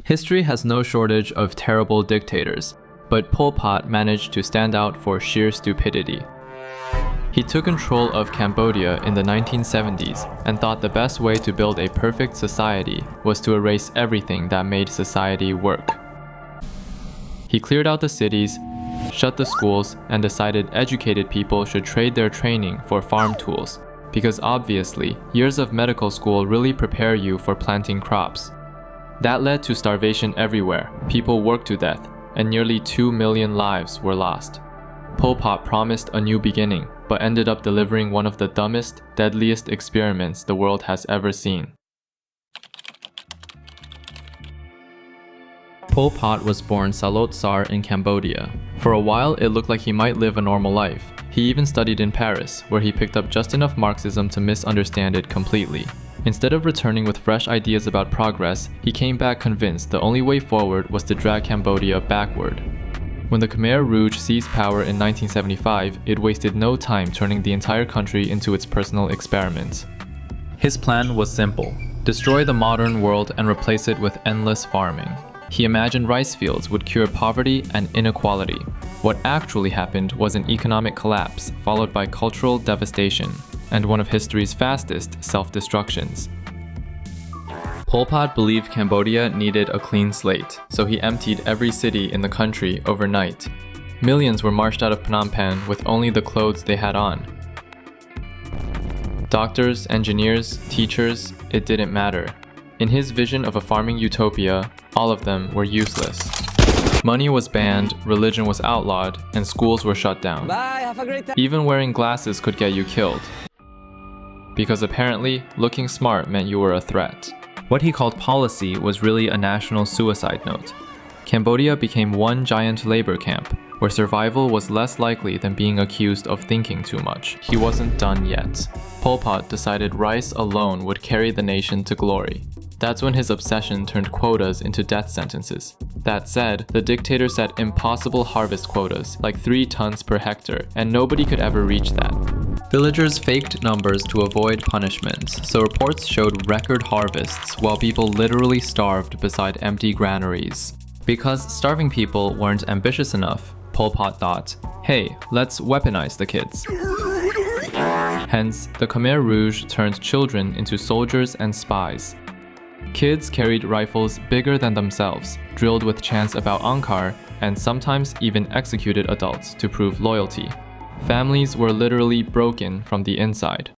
History has no shortage of terrible dictators, but Pol Pot managed to stand out for sheer stupidity. He took control of Cambodia in the 1970s and thought the best way to build a perfect society was to erase everything that made society work. He cleared out the cities, shut the schools, and decided educated people should trade their training for farm tools, because obviously, years of medical school really prepare you for planting crops. That led to starvation everywhere, people worked to death, and nearly 2 million lives were lost. Pol Pot promised a new beginning, but ended up delivering one of the dumbest, deadliest experiments the world has ever seen. Pol Pot was born Salot Sar in Cambodia. For a while, it looked like he might live a normal life. He even studied in Paris, where he picked up just enough Marxism to misunderstand it completely. Instead of returning with fresh ideas about progress, he came back convinced the only way forward was to drag Cambodia backward. When the Khmer Rouge seized power in 1975, it wasted no time turning the entire country into its personal experiment. His plan was simple: destroy the modern world and replace it with endless farming. He imagined rice fields would cure poverty and inequality. What actually happened was an economic collapse followed by cultural devastation, and one of history's fastest self-destructions. Pol Pot believed Cambodia needed a clean slate, so he emptied every city in the country overnight. Millions were marched out of Phnom Penh with only the clothes they had on. Doctors, engineers, teachers, it didn't matter. In his vision of a farming utopia, all of them were useless. Money was banned, religion was outlawed, and schools were shut down. Bye, have a great time. Even wearing glasses could get you killed, because apparently, looking smart meant you were a threat. What he called policy was really a national suicide note. Cambodia became one giant labor camp, where survival was less likely than being accused of thinking too much. He wasn't done yet. Pol Pot decided rice alone would carry the nation to glory. That's when his obsession turned quotas into death sentences. That said, the dictator set impossible harvest quotas, like 3 tons per hectare, and nobody could ever reach that. Villagers faked numbers to avoid punishments, so reports showed record harvests while people literally starved beside empty granaries. Because starving people weren't ambitious enough, Pol Pot thought, hey, let's weaponize the kids. Hence, the Khmer Rouge turned children into soldiers and spies. Kids carried rifles bigger than themselves, drilled with chants about Ankar, and sometimes even executed adults to prove loyalty. Families were literally broken from the inside.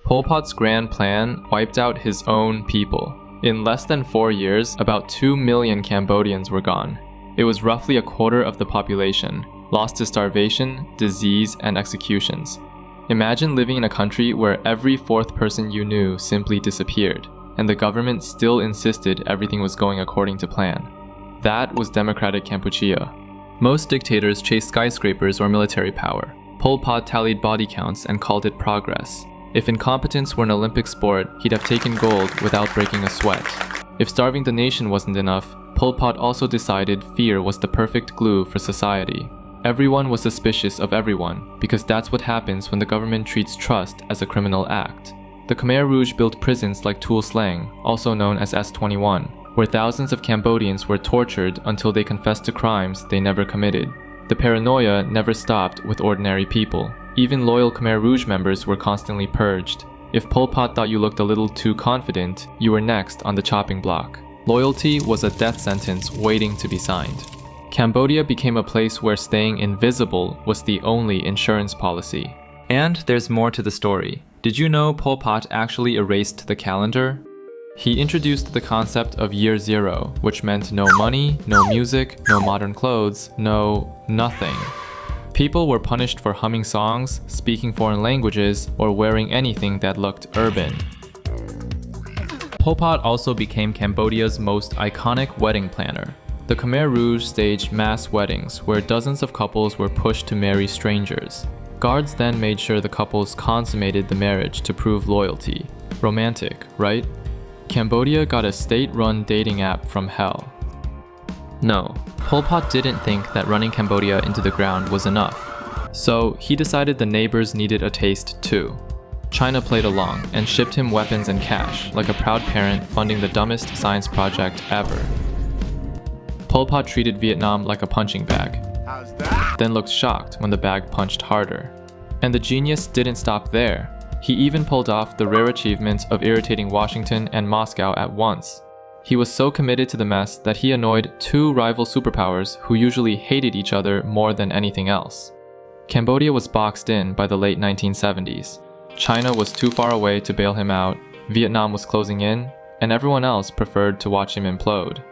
Pol Pot's grand plan wiped out his own people. In less than 4 years, about 2 million Cambodians were gone. It was roughly a quarter of the population, lost to starvation, disease, and executions. Imagine living in a country where every 4th person you knew simply disappeared, and the government still insisted everything was going according to plan. That was democratic Kampuchea. Most dictators chased skyscrapers or military power. Pol Pot tallied body counts and called it progress. If incompetence were an Olympic sport, he'd have taken gold without breaking a sweat. If starving the nation wasn't enough, Pol Pot also decided fear was the perfect glue for society. Everyone was suspicious of everyone, because that's what happens when the government treats trust as a criminal act. The Khmer Rouge built prisons like Tuol Sleng, also known as S21, where thousands of Cambodians were tortured until they confessed to crimes they never committed. The paranoia never stopped with ordinary people. Even loyal Khmer Rouge members were constantly purged. If Pol Pot thought you looked a little too confident, you were next on the chopping block. Loyalty was a death sentence waiting to be signed. Cambodia became a place where staying invisible was the only insurance policy. And there's more to the story. Did you know Pol Pot actually erased the calendar? He introduced the concept of Year Zero, which meant no money, no music, no modern clothes, no nothing. People were punished for humming songs, speaking foreign languages, or wearing anything that looked urban. Pol Pot also became Cambodia's most iconic wedding planner. The Khmer Rouge staged mass weddings where dozens of couples were pushed to marry strangers. Guards then made sure the couples consummated the marriage to prove loyalty. Romantic, right? Cambodia got a state-run dating app from hell. No, Pol Pot didn't think that running Cambodia into the ground was enough. So he decided the neighbors needed a taste too. China played along and shipped him weapons and cash, like a proud parent funding the dumbest science project ever. Pol Pot treated Vietnam like a punching bag, then looked shocked when the bag punched harder. And the genius didn't stop there. He even pulled off the rare achievement of irritating Washington and Moscow at once. He was so committed to the mess that he annoyed two rival superpowers who usually hated each other more than anything else. Cambodia was boxed in by the late 1970s. China was too far away to bail him out, Vietnam was closing in, and everyone else preferred to watch him implode.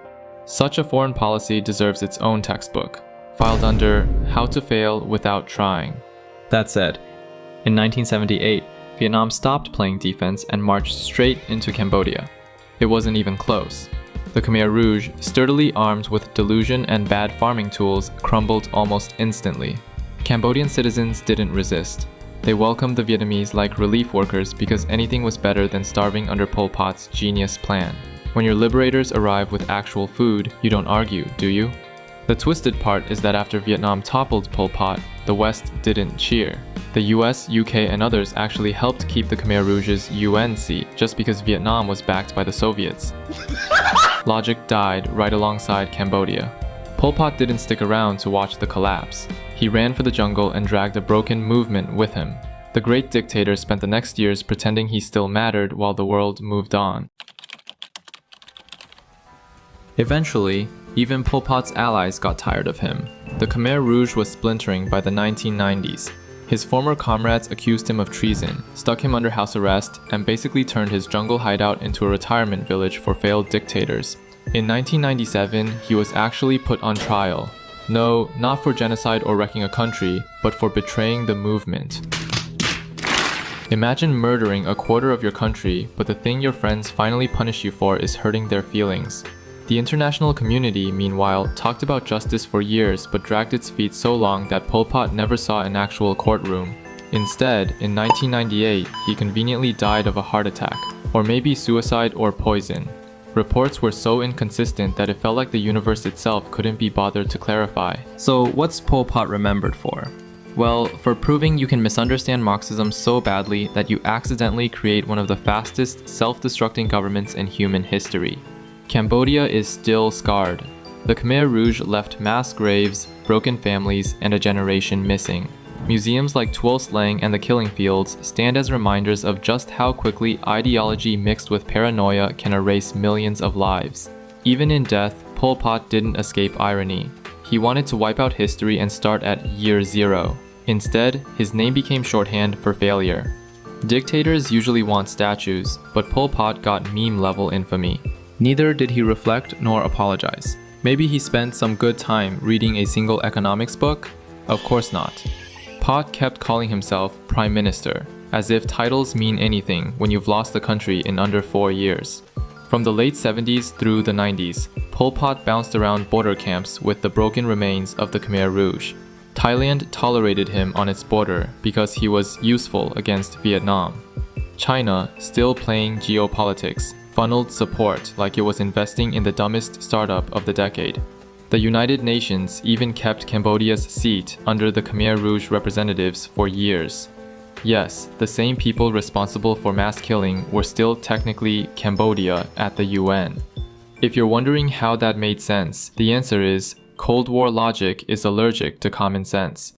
Such a foreign policy deserves its own textbook, filed under How to Fail Without Trying. That said, in 1978, Vietnam stopped playing defense and marched straight into Cambodia. It wasn't even close. The Khmer Rouge, sturdily armed with delusion and bad farming tools, crumbled almost instantly. Cambodian citizens didn't resist. They welcomed the Vietnamese like relief workers because anything was better than starving under Pol Pot's genius plan. When your liberators arrive with actual food, you don't argue, do you? The twisted part is that after Vietnam toppled Pol Pot, the West didn't cheer. The US, UK, and others actually helped keep the Khmer Rouge's UN seat just because Vietnam was backed by the Soviets. Logic died right alongside Cambodia. Pol Pot didn't stick around to watch the collapse. He ran for the jungle and dragged a broken movement with him. The great dictator spent the next years pretending he still mattered while the world moved on. Eventually, even Pol Pot's allies got tired of him. The Khmer Rouge was splintering by the 1990s. His former comrades accused him of treason, stuck him under house arrest, and basically turned his jungle hideout into a retirement village for failed dictators. In 1997, he was actually put on trial. No, not for genocide or wrecking a country, but for betraying the movement. Imagine murdering a quarter of your country, but the thing your friends finally punish you for is hurting their feelings. The international community, meanwhile, talked about justice for years but dragged its feet so long that Pol Pot never saw an actual courtroom. Instead, in 1998, he conveniently died of a heart attack, or maybe suicide or poison. Reports were so inconsistent that it felt like the universe itself couldn't be bothered to clarify. So what's Pol Pot remembered for? Well, for proving you can misunderstand Marxism so badly that you accidentally create one of the fastest self-destructing governments in human history. Cambodia is still scarred. The Khmer Rouge left mass graves, broken families, and a generation missing. Museums like Tuol Sleng and the Killing Fields stand as reminders of just how quickly ideology mixed with paranoia can erase millions of lives. Even in death, Pol Pot didn't escape irony. He wanted to wipe out history and start at year zero. Instead, his name became shorthand for failure. Dictators usually want statues, but Pol Pot got meme-level infamy. Neither did he reflect nor apologize. Maybe he spent some good time reading a single economics book? Of course not. Pot kept calling himself Prime Minister, as if titles mean anything when you've lost the country in under 4 years. From the late 70s through the 90s, Pol Pot bounced around border camps with the broken remains of the Khmer Rouge. Thailand tolerated him on its border because he was useful against Vietnam. China, still playing geopolitics, funneled support like it was investing in the dumbest startup of the decade. The United Nations even kept Cambodia's seat under the Khmer Rouge representatives for years. Yes, the same people responsible for mass killing were still technically Cambodia at the UN. If you're wondering how that made sense, the answer is Cold War logic is allergic to common sense.